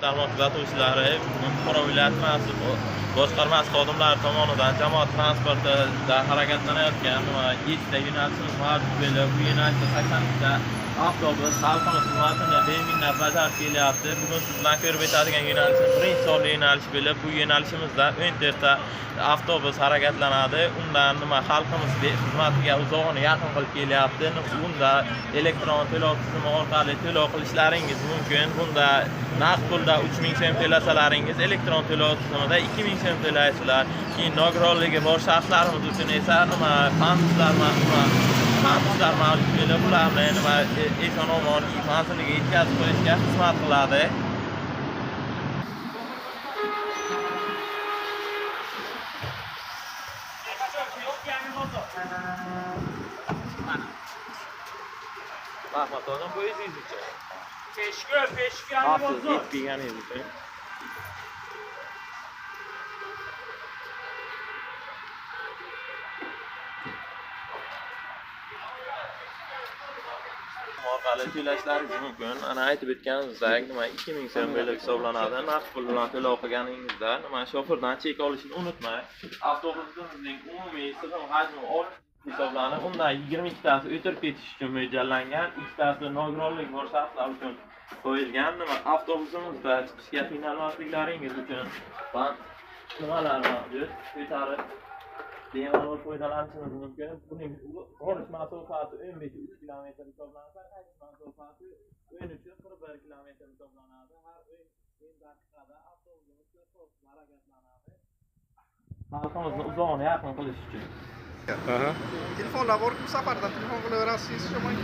Tarmoq kuzatuvchilari Buxoro viloyati mas'ul boshqarmasi xodimlari tomonidan jamoat transportida harakatlanayotgan 7 ta yo'nalishimiz mavjud bo'lib, bu yo'nalishda 80 ta avtobus xalqimiz xizmatini beminnat bajarib kelyapti. Bugun siz bilan ko'rib o'tadigan yo'nalishimiz birinchi sonli yo'nalish bo'lib, bu yo'nalishimizda 14 ta avtobus harakatlanadi. Undan xalqimiz xizmatiga uzoqni yaqin qilib kelyapti. Bunda elektron to'lov tizimi orqali to'lov qilishlaringiz mumkin. Bunda naqd pulda 3000 so'm to'lasalaringiz, elektron to'lov tizimida 2000 so'm to'laysizlar. Keyin nogironligi bor shaxslarimiz uchun esa panduslar mavjud bo'lib, ularni eson-omon manziliga yetkazib qo'yishga xizmat qiladi. Rahmat olun, poyezdingiz uchun. Peshku yetganingiz uchun. Orqali to'lashlaringiz mumkin. Ana aytib o'tganimizdek, 2000 so'm bo'lib hisoblanadi. Naqd pul bilan to'lov qilganingizda, shoferdan chek olishni unutmang. Avtobusimizning umumiy sig'im hajmi 10 hisoblanib, undan 22 tasi o'tirib ketish uchun mo'ljallangan, 2 tasi nogironligi bor shaxslar uchun qo'yilgan. Avtobusimizda chiqishga qiynalmasliklaringiz uchun nimalar mavjud? Ko'tarib bemalol foydalanishingiz mumkin. Buning borish masofasi 15-3 km hisoblansa, qaytish masofasi 13-41 km hisoblanadi. Har 10 daqiqada avtobusimiz harakatlanadi. Xalqimizni uzoqni yaqin qilish uchun. Telefonlar bor, bu safardan telefon qilaverasiz, sho'may.